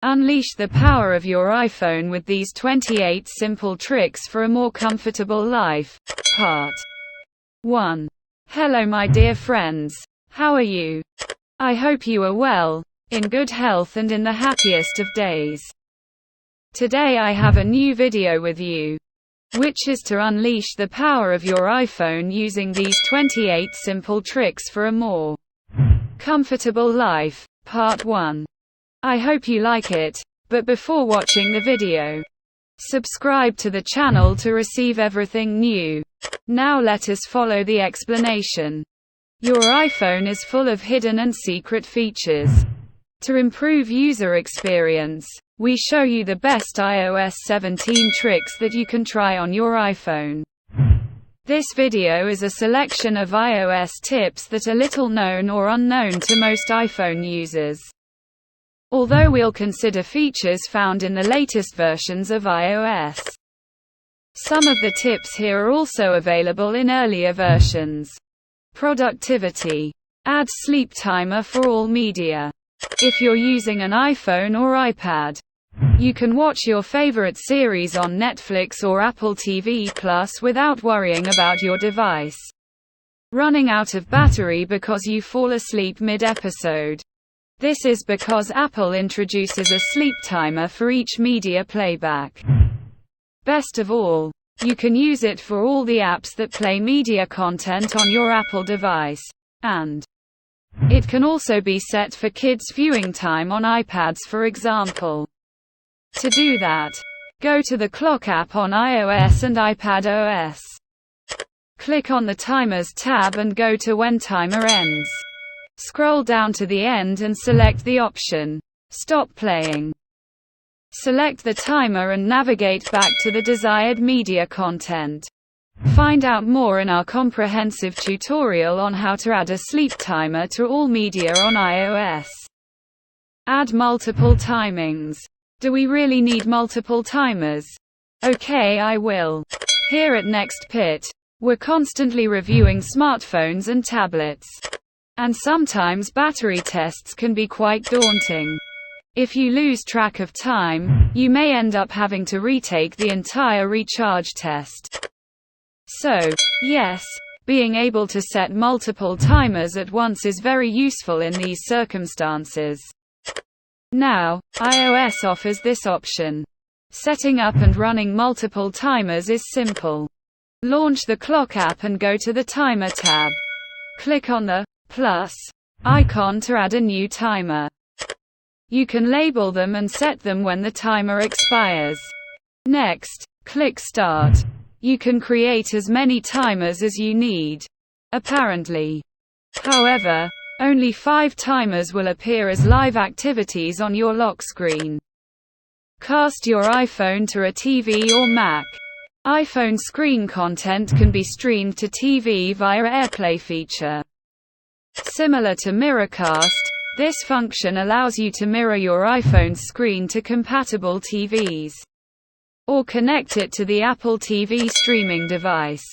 Unleash the power of your iPhone with these 28 simple tricks for a more comfortable life. Part 1. Hello my dear friends. How are you? I hope you are well, in good health and in the happiest of days. Today I have a new video with you, which is to unleash the power of your iPhone using these 28 simple tricks for a more comfortable life. Part 1. I hope you like it, but before watching the video, subscribe to the channel to receive everything new. Now let us follow the explanation. Your iPhone is full of hidden and secret features. To improve user experience, we show you the best iOS 17 tricks that you can try on your iPhone. This video is a selection of iOS tips that are little known or unknown to most iPhone users. Although we'll consider features found in the latest versions of iOS. Some of the tips here are also available in earlier versions. Productivity. Add sleep timer for all media. If you're using an iPhone or iPad, you can watch your favorite series on Netflix or Apple TV Plus without worrying about your device running out of battery because you fall asleep mid-episode. This is because Apple introduces a sleep timer for each media playback. Best of all, you can use it for all the apps that play media content on your Apple device, and it can also be set for kids' viewing time on iPads, for example. To do that, go to the Clock app on iOS and iPadOS. Click on the Timers tab and go to When Timer Ends. Scroll down to the end and select the option, Stop Playing. Select the timer and navigate back to the desired media content. Find out more in our comprehensive tutorial on how to add a sleep timer to all media on iOS. Add multiple timings. Do we really need multiple timers? Okay, I will. Here at Next Pit, we're constantly reviewing smartphones and tablets. And sometimes battery tests can be quite daunting. If you lose track of time, you may end up having to retake the entire recharge test. So, yes, being able to set multiple timers at once is very useful in these circumstances. Now, iOS offers this option. Setting up and running multiple timers is simple. Launch the Clock app and go to the Timer tab. Click on the plus icon to add a new timer. You can label them and set them when the timer expires. Next, click Start. You can create as many timers as you need. Apparently. However, only 5 timers will appear as live activities on your lock screen. Cast your iPhone to a TV or Mac. iPhone screen content can be streamed to TV via AirPlay feature. Similar to Miracast, this function allows you to mirror your iPhone's screen to compatible TVs, or connect it to the Apple TV streaming device.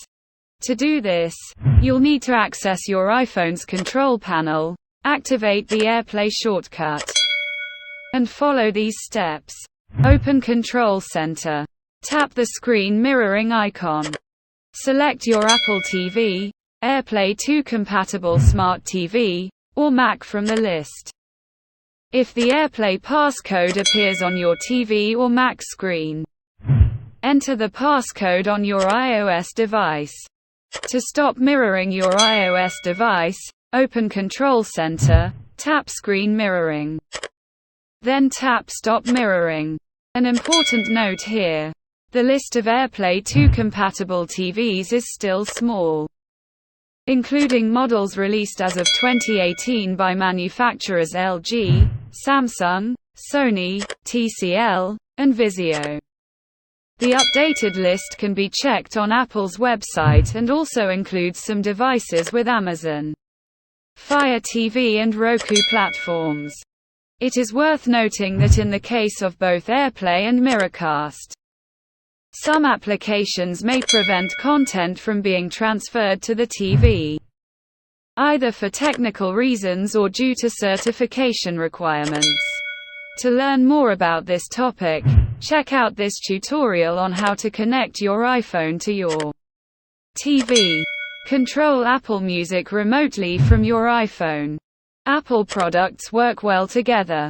To do this, you'll need to access your iPhone's control panel, activate the AirPlay shortcut, and follow these steps. Open Control Center. Tap the screen mirroring icon. Select your Apple TV, AirPlay 2 compatible Smart TV, or Mac from the list. If the AirPlay passcode appears on your TV or Mac screen, enter the passcode on your iOS device. To stop mirroring your iOS device, open Control Center, tap Screen Mirroring. Then tap Stop Mirroring. An important note here. The list of AirPlay 2 compatible TVs is still small, including models released as of 2018 by manufacturers LG, Samsung, Sony, TCL, and Vizio. The updated list can be checked on Apple's website and also includes some devices with Amazon Fire TV and Roku platforms. It is worth noting that in the case of both AirPlay and Miracast, some applications may prevent content from being transferred to the TV. either for technical reasons or due to certification requirements. To learn more about this topic, check out this tutorial on how to connect your iPhone to your TV. Control Apple Music remotely from your iPhone. Apple products work well together.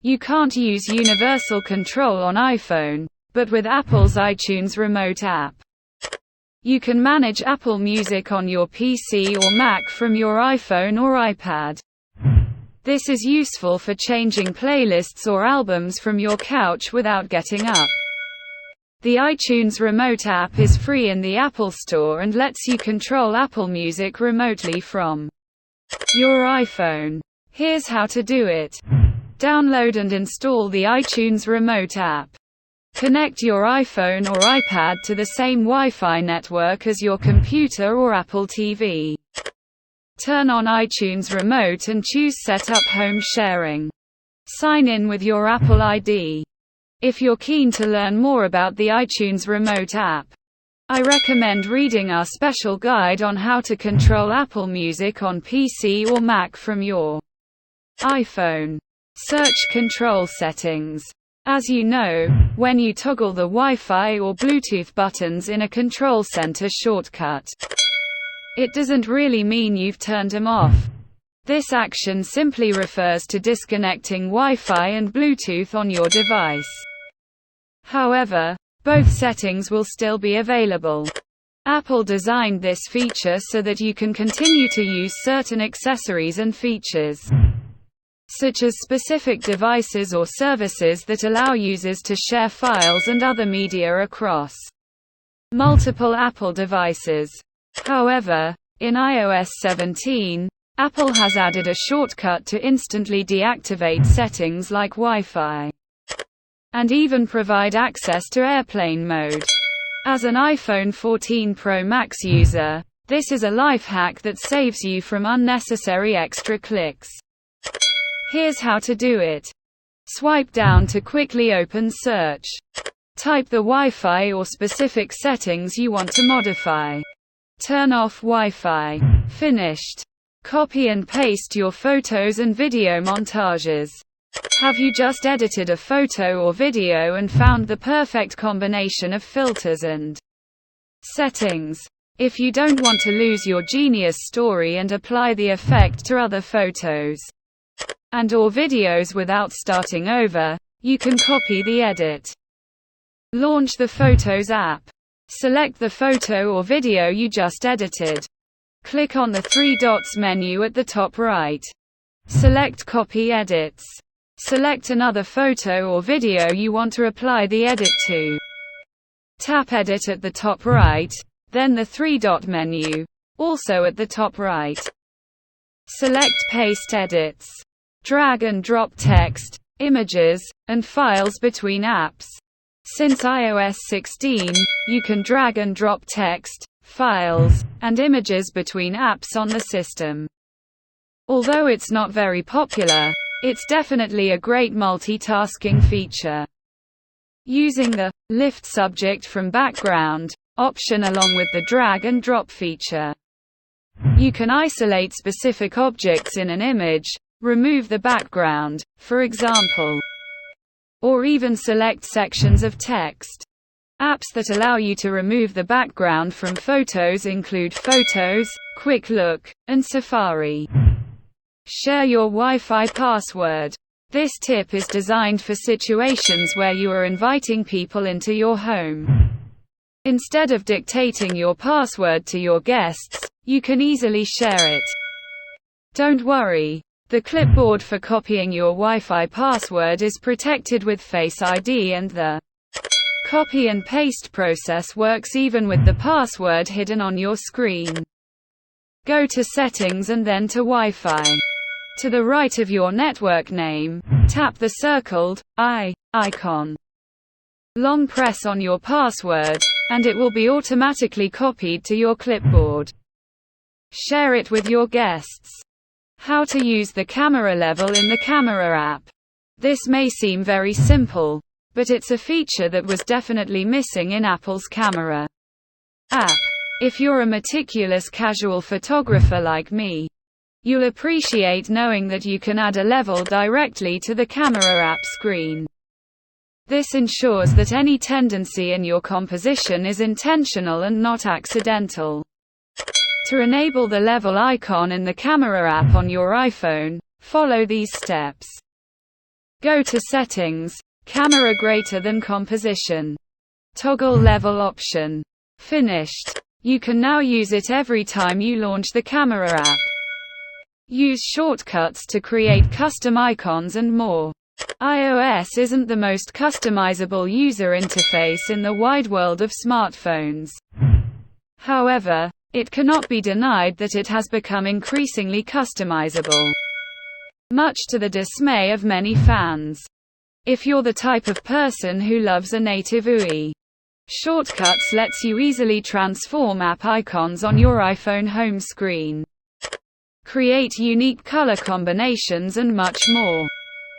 You can't use universal control on iPhone, but with Apple's iTunes Remote app, you can manage Apple Music on your PC or Mac from your iPhone or iPad. This is useful for changing playlists or albums from your couch without getting up. The iTunes Remote app is free in the Apple Store and lets you control Apple Music remotely from your iPhone. Here's how to do it. Download and install the iTunes Remote app. Connect your iPhone or iPad to the same Wi-Fi network as your computer or Apple TV. Turn on iTunes Remote and choose Set up Home Sharing. Sign in with your Apple ID. If you're keen to learn more about the iTunes Remote app, I recommend reading our special guide on how to control Apple Music on PC or Mac from your iPhone. Search Control Settings. As you know, when you toggle the Wi-Fi or Bluetooth buttons in a control center shortcut, it doesn't really mean you've turned them off. This action simply refers to disconnecting Wi-Fi and Bluetooth on your device. However, both settings will still be available. Apple designed this feature so that you can continue to use certain accessories and features, such as specific devices or services that allow users to share files and other media across multiple Apple devices. However, in iOS 17, Apple has added a shortcut to instantly deactivate settings like Wi-Fi, and even provide access to airplane mode. As an iPhone 14 Pro Max user, this is a life hack that saves you from unnecessary extra clicks. Here's how to do it. Swipe down to quickly open Search. Type the Wi-Fi or specific settings you want to modify. Turn off Wi-Fi. Finished. Copy and paste your photos and video montages. Have you just edited a photo or video and found the perfect combination of filters and settings? If you don't want to lose your genius story and apply the effect to other photos and/or videos without starting over, you can copy the edit. Launch the Photos app. Select the photo or video you just edited. Click on the three dots menu at the top right. Select Copy Edits. Select another photo or video you want to apply the edit to. Tap Edit at the top right, then the three-dot menu, also at the top right. Select Paste Edits. Drag and drop text, images, and files between apps. Since iOS 16, you can drag and drop text, files, and images between apps on the system. Although it's not very popular, it's definitely a great multitasking feature. Using the Lift Subject from Background option along with the Drag and Drop feature, you can isolate specific objects in an image, remove the background, for example, or even select sections of text. Apps that allow you to remove the background from photos include Photos, Quick Look, and Safari. Share your Wi-Fi password. This tip is designed for situations where you are inviting people into your home. Instead of dictating your password to your guests, you can easily share it. Don't worry. The clipboard for copying your Wi-Fi password is protected with Face ID, and the copy and paste process works even with the password hidden on your screen. Go to Settings and then to Wi-Fi. To the right of your network name, tap the circled I icon. Long press on your password, and it will be automatically copied to your clipboard. Share it with your guests. How to use the camera level in the Camera app. This may seem very simple, but it's a feature that was definitely missing in Apple's Camera app. If you're a meticulous casual photographer like me, You'll appreciate knowing that you can add a level directly to the camera app screen. This ensures that any tendency in your composition is intentional and not accidental. To enable the level icon in the camera app on your iPhone, follow these steps. Go to Settings, Camera greater than Composition. Toggle level option. Finished. You can now use it every time you launch the camera app. Use shortcuts to create custom icons and more. iOS isn't the most customizable user interface in the wide world of smartphones. However, it cannot be denied that it has become increasingly customizable, much to the dismay of many fans. If you're the type of person who loves a native UI, Shortcuts lets you easily transform app icons on your iPhone home screen, create unique color combinations and much more.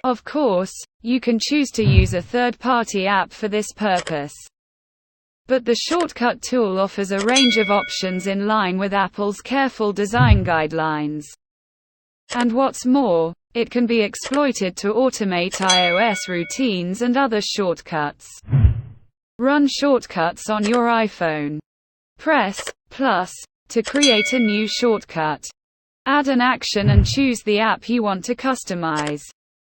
Of course, you can choose to use a third-party app for this purpose. But the Shortcut tool offers a range of options in line with Apple's careful design guidelines. And what's more, it can be exploited to automate iOS routines and other shortcuts. Run shortcuts on your iPhone. Press plus to create a new shortcut. Add an action and choose the app you want to customize.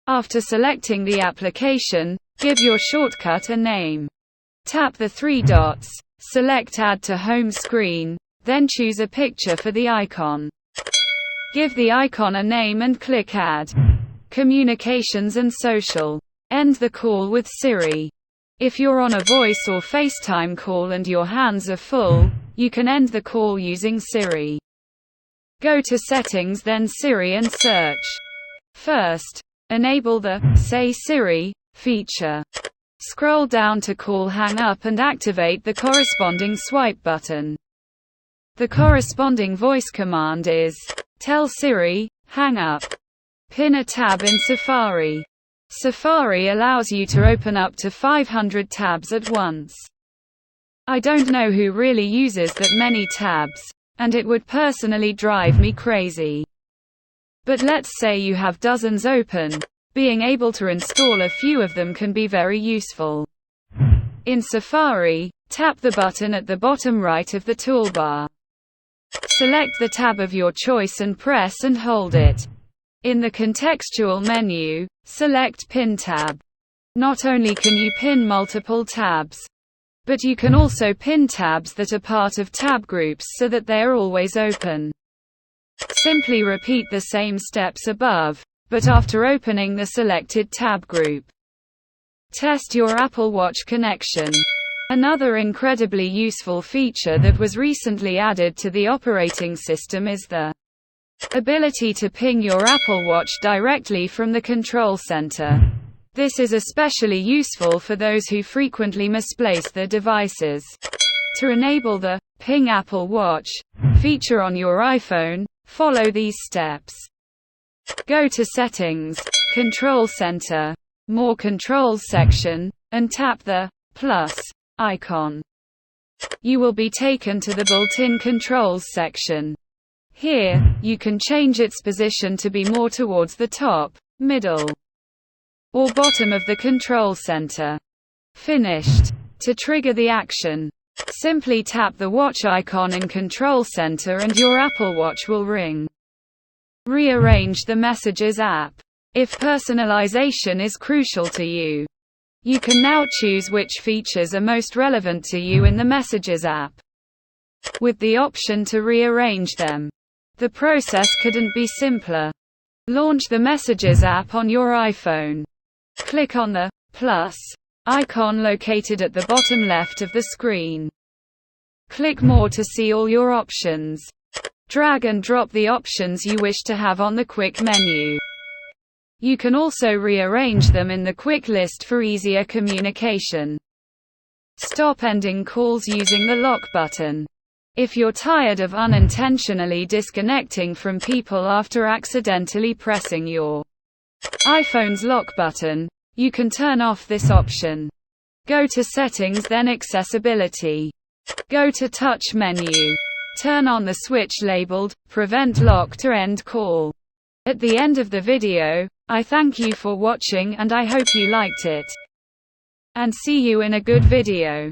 After selecting the application, give your shortcut a name. Tap the three dots, select Add to Home Screen, then choose a picture for the icon. Give the icon a name and click Add. Communications and Social. End the call with Siri. If you're on a voice or FaceTime call and your hands are full, you can end the call using Siri. Go to Settings, then Siri, and search. First, enable the Say Siri feature. Scroll down to Call Hang Up and activate the corresponding swipe button. The corresponding voice command is Tell Siri, hang up. Pin a tab in Safari. Safari allows you to open up to 500 tabs at once. I don't know who really uses that many tabs, and it would personally drive me crazy. But let's say you have dozens open, being able to install a few of them can be very useful. In Safari, tap the button at the bottom right of the toolbar. Select the tab of your choice and press and hold it. In the contextual menu, select Pin tab. Not only can you pin multiple tabs, but you can also pin tabs that are part of tab groups so that they are always open. Simply repeat the same steps above, but after opening the selected tab group. Test your Apple Watch connection. Another incredibly useful feature that was recently added to the operating system is the ability to ping your Apple Watch directly from the control center. This is especially useful for those who frequently misplace their devices. To enable the Ping Apple Watch feature on your iPhone, follow these steps. Go to Settings, Control Center, More Controls section, and tap the plus icon. You will be taken to the built-in controls section. Here, you can change its position to be more towards the top, middle, or bottom of the control center. Finished. To trigger the action, simply tap the watch icon in Control Center and your Apple Watch will ring. Rearrange the Messages app. If personalization is crucial to you, you can now choose which features are most relevant to you in the Messages app, with the option to rearrange them. The process couldn't be simpler. Launch the Messages app on your iPhone. Click on the plus icon located at the bottom left of the screen. Click More to see all your options. Drag and drop the options you wish to have on the quick menu. You can also rearrange them in the quick list for easier communication. Stop ending calls using the lock button. If you're tired of unintentionally disconnecting from people after accidentally pressing your iPhone's lock button, you can turn off this option. Go to Settings, then Accessibility. Go to Touch menu. Turn on the switch labeled, Prevent Lock to end call. At the end of the video, I thank you for watching and I hope you liked it. And see you in a good video.